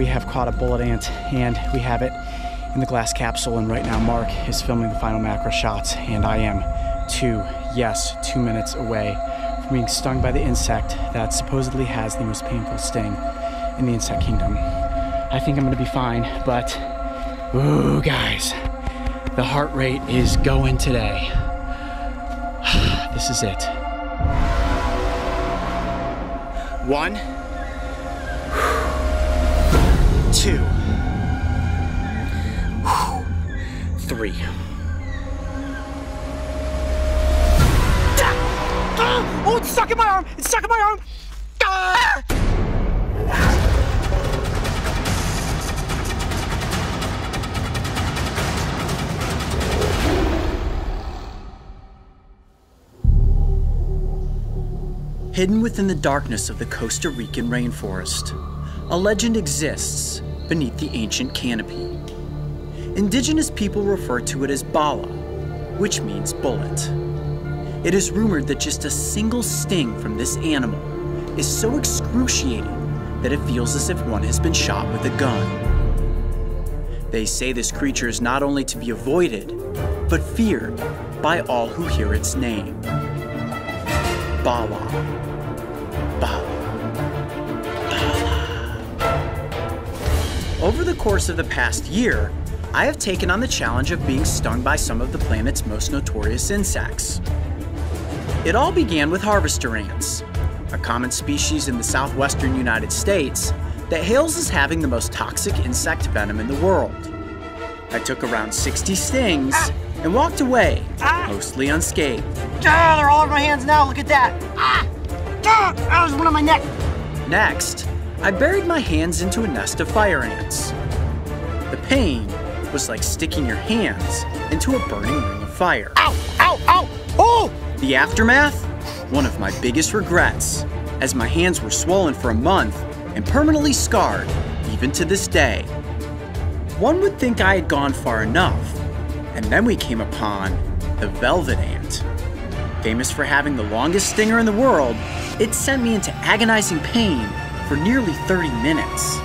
we have caught a bullet ant, and we have it in the glass capsule, and right now Mark is filming the final macro shots, and I am 2 minutes away from being stung by the insect that supposedly has the most painful sting in the insect kingdom. I think I'm gonna be fine, but ooh, guys, the heart rate is going today. This is it. 1, 2, 3. Oh, it's stuck in my arm! It's stuck in my arm! Ah! Hidden within the darkness of the Costa Rican rainforest, a legend exists beneath the ancient canopy. Indigenous people refer to it as bala, which means bullet. It is rumored that just a single sting from this animal is so excruciating that it feels as if one has been shot with a gun. They say this creature is not only to be avoided, but feared by all who hear its name. Bala. Bala. Bala. Over the course of the past year, I have taken on the challenge of being stung by some of the planet's most notorious insects. It all began with harvester ants, a common species in the southwestern United States that hails as having the most toxic insect venom in the world. I took around 60 stings and walked away, mostly unscathed. They're all over my hands now, look at that. That was one on my neck. Next, I buried my hands into a nest of fire ants. The pain was like sticking your hands into a burning ring of fire. Ow, ow, ow, oh! The aftermath? One of my biggest regrets, as my hands were swollen for a month and permanently scarred, even to this day. One would think I had gone far enough, and then we came upon the velvet ant. Famous for having the longest stinger in the world, it sent me into agonizing pain for nearly 30 minutes.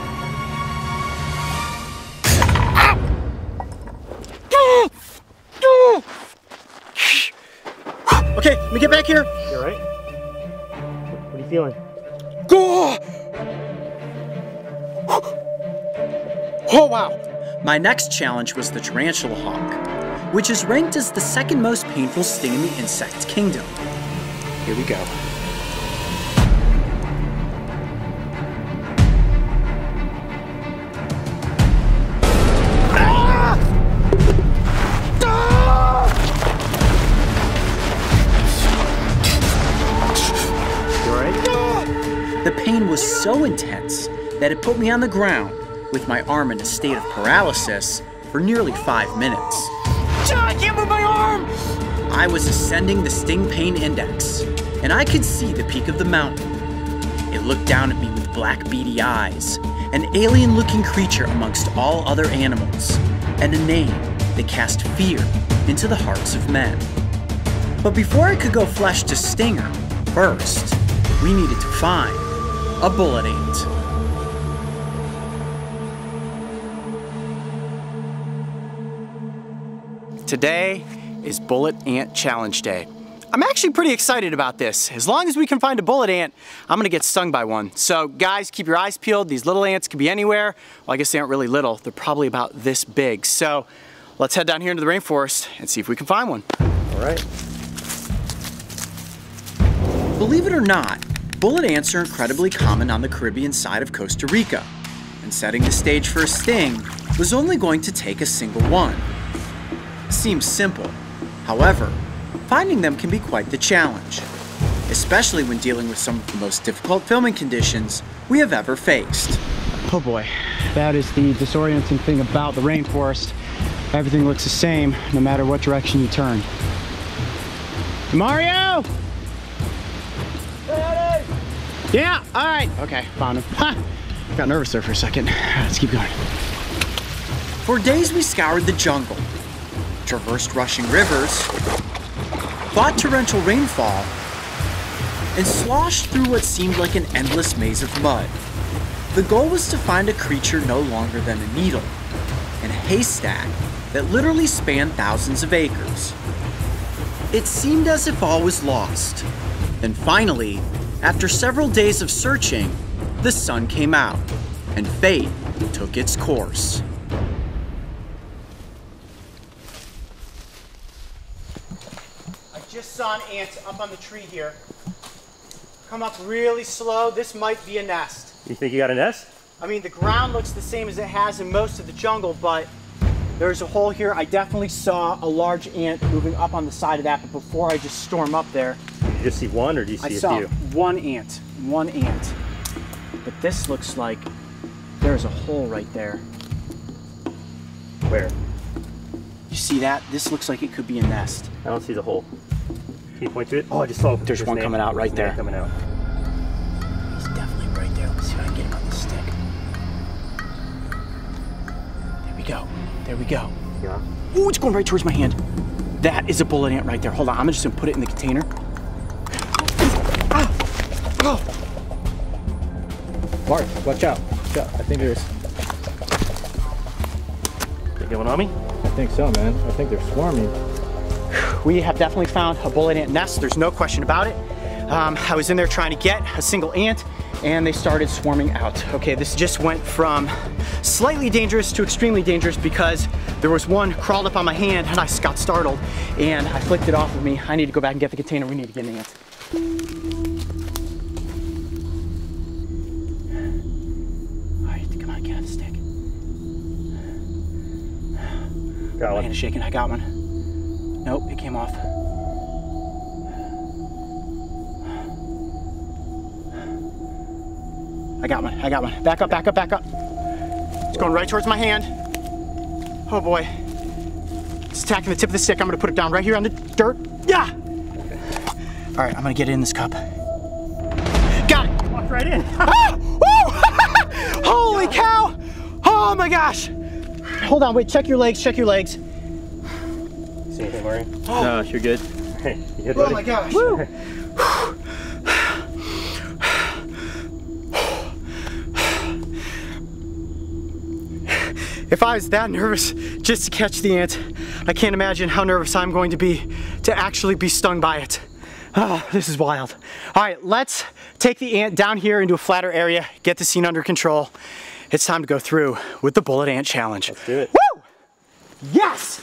Okay, let me get back here. You all right? What are you feeling? Oh, wow. My next challenge was the tarantula hawk, which is ranked as the second most painful sting in the insect kingdom. Here we go. The pain was so intense that it put me on the ground with my arm in a state of paralysis for nearly 5 minutes. I can't move my arm! I was ascending the sting pain index, and I could see the peak of the mountain. It looked down at me with black beady eyes, an alien-looking creature amongst all other animals, and a name that cast fear into the hearts of men. But before I could go flesh to stinger, first, we needed to find a bullet ant. Today is Bullet Ant Challenge Day. I'm actually pretty excited about this. As long as we can find a bullet ant, I'm gonna get stung by one. So guys, keep your eyes peeled. These little ants could be anywhere. Well, I guess they aren't really little. They're probably about this big. So let's head down here into the rainforest and see if we can find one. All right. Believe it or not, bullet ants are incredibly common on the Caribbean side of Costa Rica, and setting the stage for a sting was only going to take a single one. Seems simple. However, finding them can be quite the challenge, especially when dealing with some of the most difficult filming conditions we have ever faced. Oh boy, that is the disorienting thing about the rainforest. Everything looks the same no matter what direction you turn. Mario! Ready? Yeah, all right. Okay, found him. Ha! Got nervous there for a second. Let's keep going. For days we scoured the jungle, traversed rushing rivers, fought torrential rainfall, and sloshed through what seemed like an endless maze of mud. The goal was to find a creature no longer than a needle in a haystack that literally spanned thousands of acres. It seemed as if all was lost. Then finally, after several days of searching, the sun came out and fate took its course. I just saw an ant up on the tree here. Come up really slow. This might be a nest. You think you got a nest? I mean, the ground looks the same as it has in most of the jungle, but there's a hole here. I definitely saw a large ant moving up on the side of that, but before I just storm up there, Did you just see one, or do you see a few? I saw one ant. But this looks like there's a hole right there. Where? You see that? This looks like it could be a nest. I don't see the hole. Can you point to it? Oh, I just saw. There's one coming out right there. Coming out. He's definitely right there. Let's see if I can get him on the stick. There we go. There we go. Yeah. Ooh, it's going right towards my hand. That is a bullet ant right there. Hold on, I'm just gonna put it in the container. Ah! Oh! Mark, watch out. Watch out. I think there's... They get one on me? I think so, man. I think they're swarming. We have definitely found a bullet ant nest. There's no question about it. I was in there trying to get a single ant and they started swarming out. Okay, this just went from slightly dangerous to extremely dangerous because there was one crawled up on my hand and I got startled and I flicked it off of me. I need to go back and get the container. We need to get an ant. All right, come on, get out of the stick. Got My one. hand is shaking, I got one. Nope, it came off. I got one. Back up. It's going right towards my hand. Oh boy. It's attacking the tip of the stick. I'm gonna put it down right here on the dirt. Yeah! All right, I'm gonna get it in this cup. Got it! Walked right in. Ah! Woo! Holy cow! Oh my gosh! Hold on, wait, check your legs. See anything, Mario? No, you're good. Hey, you good, Oh buddy? my gosh! Woo! If I was that nervous just to catch the ant, I can't imagine how nervous I'm going to be to actually be stung by it. Oh, this is wild. All right, let's take the ant down here into a flatter area, get the scene under control. It's time to go through with the bullet ant challenge. Let's do it. Woo! Yes!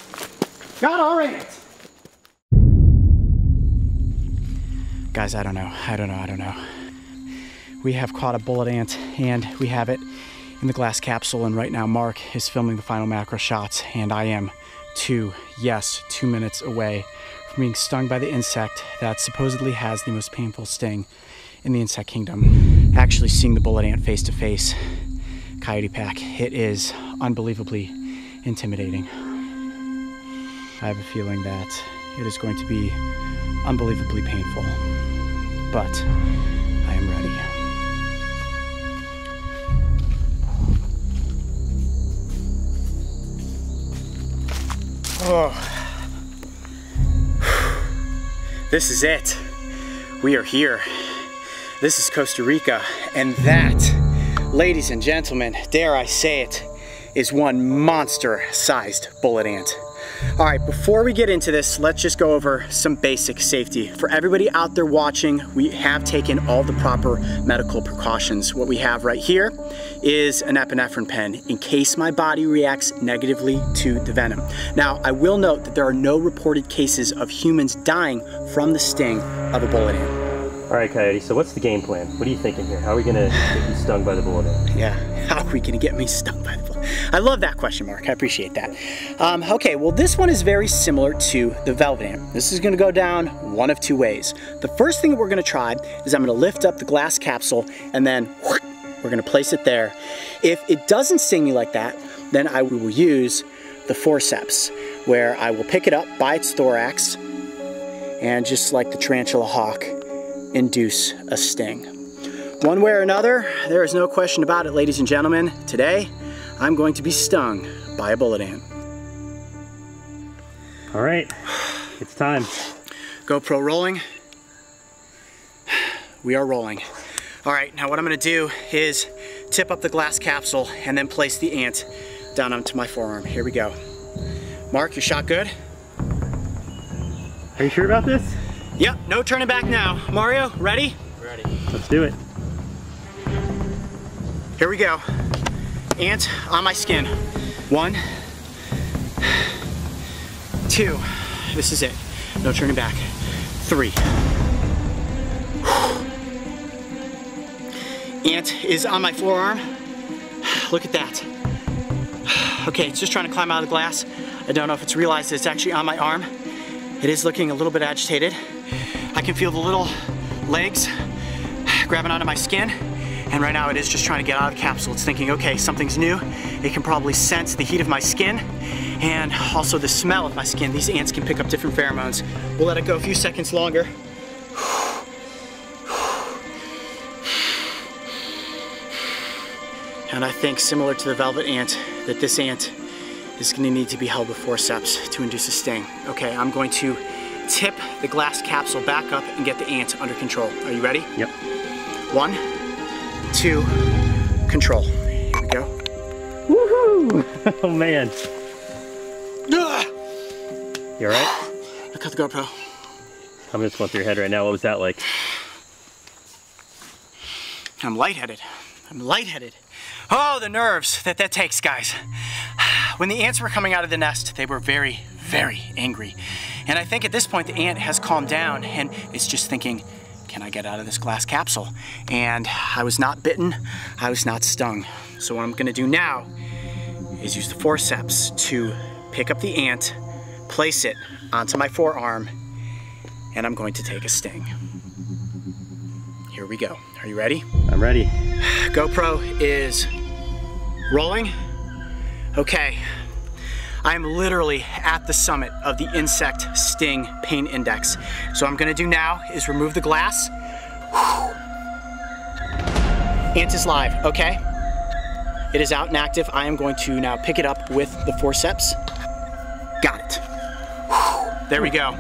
Got our ant! Guys, I don't know. We have caught a bullet ant and we have it in the glass capsule, and right now Mark is filming the final macro shots and I am 2 minutes away from being stung by the insect that supposedly has the most painful sting in the insect kingdom. Actually seeing the bullet ant face to face, Coyote Pack, it is unbelievably intimidating. I have a feeling that it is going to be unbelievably painful, but I am ready. Oh, this is it. We are here. This is Costa Rica, and that, ladies and gentlemen, dare I say it, is one monster-sized bullet ant. All right, before we get into this, let's just go over some basic safety. For everybody out there watching, we have taken all the proper medical precautions. What we have right here is an epinephrine pen in case my body reacts negatively to the venom. Now, I will note that there are no reported cases of humans dying from the sting of a bullet ant. All right, Coyote, so what's the game plan? What are you thinking here? How are we gonna get you stung by the bullet ant? Yeah, how are we gonna get me stung by the bullet? I love that question, Mark. I appreciate that. Okay, well, this one is very similar to the velvet ant. This is gonna go down one of two ways. The first thing that we're gonna try is I'm gonna lift up the glass capsule and then we're gonna place it there. If it doesn't sting me like that, then I will use the forceps, where I will pick it up by its thorax and just like the tarantula hawk, induce a sting. One way or another, there is no question about it, ladies and gentlemen. Today, I'm going to be stung by a bullet ant. All right, it's time. GoPro rolling. We are rolling. All right, now what I'm gonna do is tip up the glass capsule, and then place the ant down onto my forearm. Here we go. Mark, your shot good? Are you sure about this? Yep, no turning back now. Mario, ready? Ready. Let's do it. Here we go. Ant on my skin. 1, 2, this is it. No turning back. 3. Ant is on my forearm. Look at that. Okay, it's just trying to climb out of the glass. I don't know if it's realized that it's actually on my arm. It is looking a little bit agitated. I can feel the little legs grabbing onto my skin. And right now it is just trying to get out of the capsule. It's thinking, okay, something's new. It can probably sense the heat of my skin and also the smell of my skin. These ants can pick up different pheromones. We'll let it go a few seconds longer. And I think, similar to the velvet ant, that this ant is going to need to be held with forceps to induce a sting. Okay, I'm going to tip the glass capsule back up and get the ant under control. Are you ready? Yep. 1, 2, control. Here we go. Woohoo! Oh man. Ugh. You alright? I cut the GoPro. I'm just going through your head right now. What was that like? I'm lightheaded. I'm lightheaded. Oh, the nerves that takes, guys. When the ants were coming out of the nest, they were very, very angry. And I think at this point the ant has calmed down and it's just thinking, can I get out of this glass capsule? And I was not bitten, I was not stung. So what I'm gonna do now is use the forceps to pick up the ant, place it onto my forearm, and I'm going to take a sting. Here we go. Are you ready? I'm ready. GoPro is rolling. Okay, I am literally at the summit of the insect sting pain index. So what I'm gonna do now is remove the glass. Ant is live, okay? It is out and active. I am going to now pick it up with the forceps. Got it. There we go.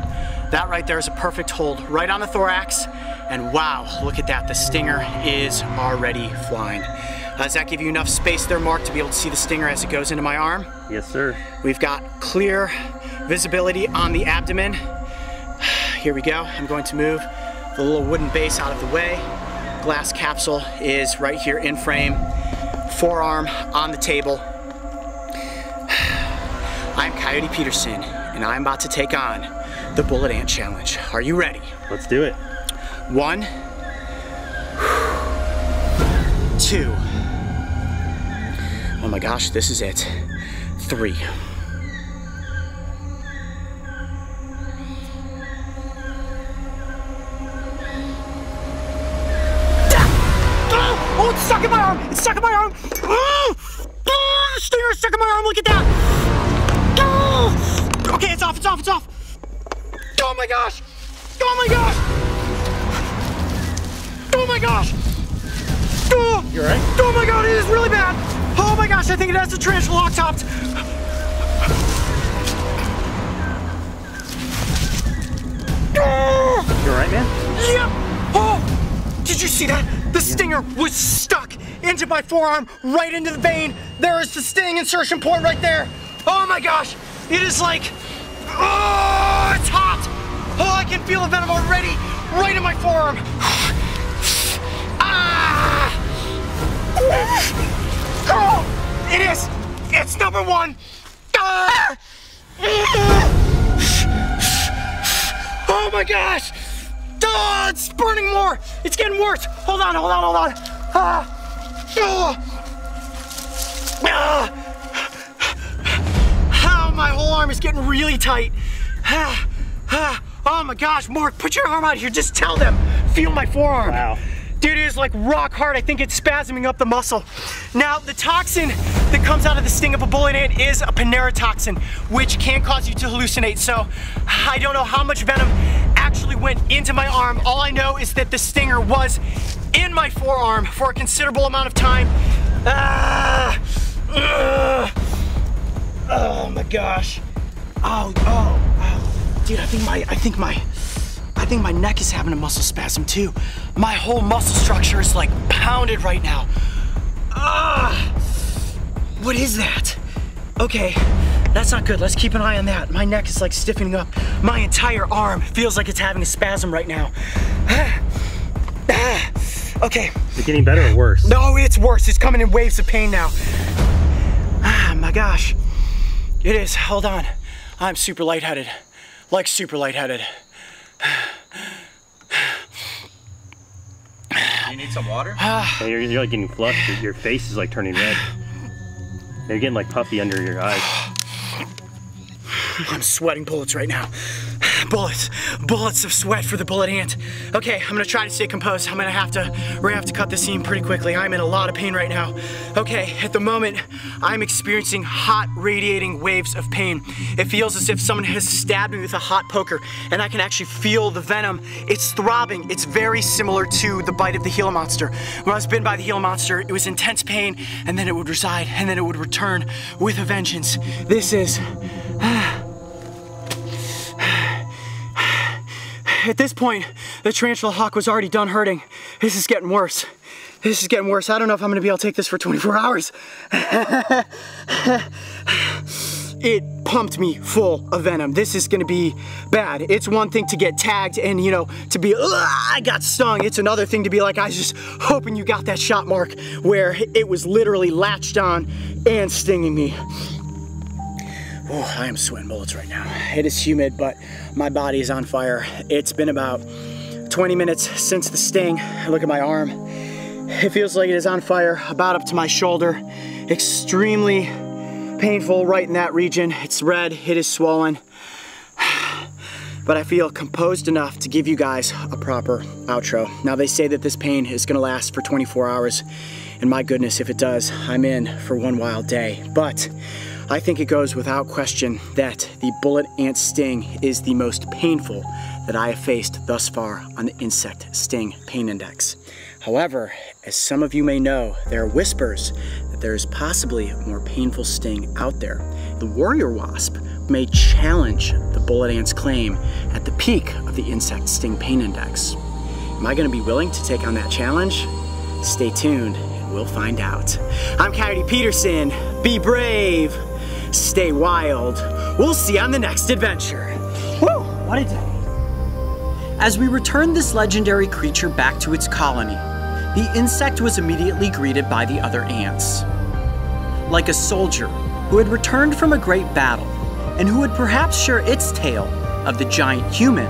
That right there is a perfect hold right on the thorax. And wow, look at that, the stinger is already flying. Does that give you enough space there, Mark, to be able to see the stinger as it goes into my arm? Yes, sir. We've got clear visibility on the abdomen. Here we go. I'm going to move the little wooden base out of the way. Glass capsule is right here in frame. Forearm on the table. I'm Coyote Peterson, and I'm about to take on the Bullet Ant Challenge. Are you ready? Let's do it. 1, 2. Oh my gosh, this is it. 3. Oh, it's stuck in my arm! It's stuck in my arm! Oh, the stinger is stuck in my arm, look at that! Oh, okay, it's off, it's off, it's off! Oh my gosh! Oh my gosh! Oh my gosh! Oh, You alright? oh my god, it is really bad! Oh my gosh, I think it has the tarantula lock-topped! Oh, You alright, man? yep! Oh, did you see that? The stinger was stuck into my forearm, right into the vein. There is the sting insertion point right there. Oh my gosh, it is like, oh, it's hot. Oh, I can feel the venom already, right in my forearm. Ah! Oh, it is. It's number 1. Ah! Oh my gosh. Oh, it's burning more. It's getting worse. Hold on, hold on, hold on. Ah. Oh. Ah. Oh, my whole arm is getting really tight. Ah. Ah. Oh my gosh, Mark, put your arm out here. Just tell them. Feel my forearm. Wow. Dude, it is like rock hard. I think it's spasming up the muscle. Now, the toxin that comes out of the sting of a bullet ant is a Panera toxin, which can cause you to hallucinate. So I don't know how much venom actually went into my arm. All I know is that the stinger was in my forearm for a considerable amount of time. Ah, oh my gosh. Oh, dude, I think my neck is having a muscle spasm too. My whole muscle structure is like pounded right now. What is that? Okay, that's not good. Let's keep an eye on that. My neck is like stiffening up. My entire arm feels like it's having a spasm right now. Okay. Is it getting better or worse? No, it's worse. It's coming in waves of pain now. My gosh. It is. Hold on. I'm super lightheaded. Like super lightheaded. You need some water? You're like getting flushed. Your face is like turning red. You're getting like puffy under your eyes. I'm sweating bullets right now. Bullets of sweat for the bullet ant. Okay, I'm gonna try to stay composed. We're gonna have to cut this scene pretty quickly. I'm in a lot of pain right now. Okay, at the moment, I'm experiencing hot radiating waves of pain. It feels as if someone has stabbed me with a hot poker, and I can actually feel the venom. It's throbbing. It's very similar to the bite of the Gila monster. When I was bitten by the Gila monster, it was intense pain, and then it would reside, and then it would return with a vengeance. This is... At this point, the tarantula hawk was already done hurting. This is getting worse. This is getting worse. I don't know if I'm gonna be able to take this for 24 hours. It pumped me full of venom. This is gonna be bad. It's one thing to get tagged and, you know, to be, I got stung. It's another thing to be like, I was just hoping you got that shot mark where it was literally latched on and stinging me. Oh, I am sweating bullets right now. It is humid, but my body is on fire. It's been about 20 minutes since the sting. Look at my arm. It feels like it is on fire, about up to my shoulder. Extremely painful right in that region. It's red, it is swollen. But I feel composed enough to give you guys a proper outro. Now they say that this pain is gonna last for 24 hours. And my goodness, if it does, I'm in for one wild day. But I think it goes without question that the bullet ant sting is the most painful that I have faced thus far on the insect sting pain index. However, as some of you may know, there are whispers that there is possibly a more painful sting out there. The warrior wasp may challenge the bullet ant's claim at the peak of the insect sting pain index. Am I gonna be willing to take on that challenge? Stay tuned and we'll find out. I'm Coyote Peterson. Be brave. Stay wild. We'll see you on the next adventure. Woo! What a day. As we returned this legendary creature back to its colony, the insect was immediately greeted by the other ants. Like a soldier who had returned from a great battle and who would perhaps share its tale of the giant human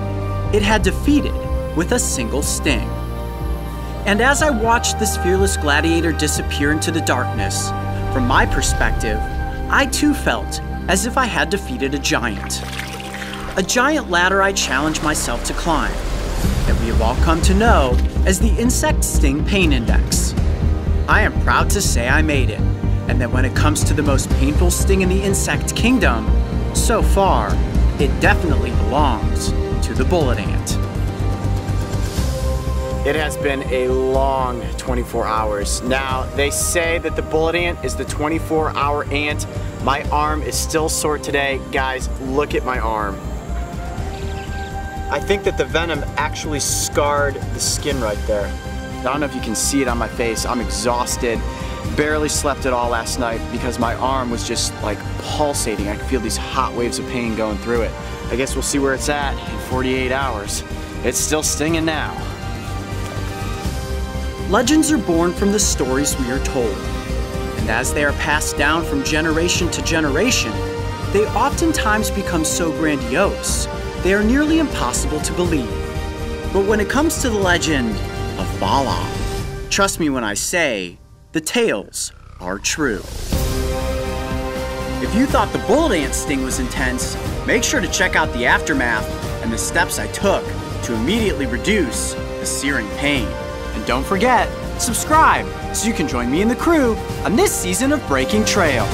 it had defeated with a single sting. And as I watched this fearless gladiator disappear into the darkness, from my perspective, I too felt as if I had defeated a giant. A giant ladder I challenged myself to climb, that we have all come to know as the Insect Sting Pain Index. I am proud to say I made it, and that when it comes to the most painful sting in the insect kingdom, so far, it definitely belongs to the bullet ant. It has been a long 24 hours. Now, they say that the bullet ant is the 24-hour ant. My arm is still sore today. Guys, look at my arm. I think that the venom actually scarred the skin right there. I don't know if you can see it on my face. I'm exhausted. Barely slept at all last night because my arm was just like pulsating. I could feel these hot waves of pain going through it. I guess we'll see where it's at in 48 hours. It's still stinging now. Legends are born from the stories we are told, and as they are passed down from generation to generation, they oftentimes become so grandiose, they are nearly impossible to believe. But when it comes to the legend of Bala, trust me when I say, the tales are true. If you thought the bullet ant sting was intense, make sure to check out the aftermath and the steps I took to immediately reduce the searing pain. And don't forget, subscribe so you can join me and the crew on this season of Breaking Trail.